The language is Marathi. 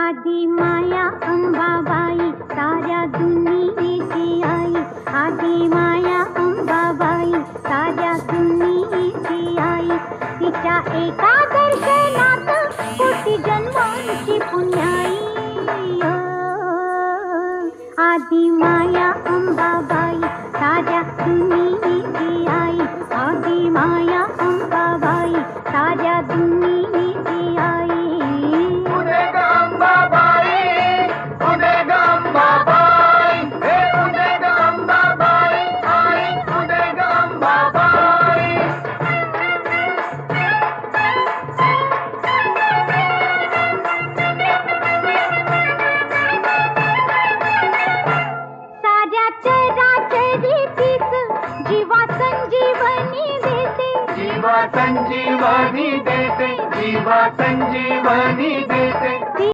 आदि माया अंबाबाई साऱ्या दुनियेची आई, आदि माया अंबाबाई साऱ्या दुनियेची आई. तिच्या एका दर्शनात कोटी जन्मांची पुण्याई. आदि माया अंबाबाई साऱ्या दुनियेची आई, आदि माया अंबाबाई साऱ्या दुनियेची आई. उदे ग अंबाबाई, उदे ग अंबाबाई, हे उदे ग अंबाबाई, आई उदे ग अंबाबाई. साऱ्या चराचरीतीच जीवा संजीवनी देते, जीवा संजीवनी देते, जीवा संजीवनी देते.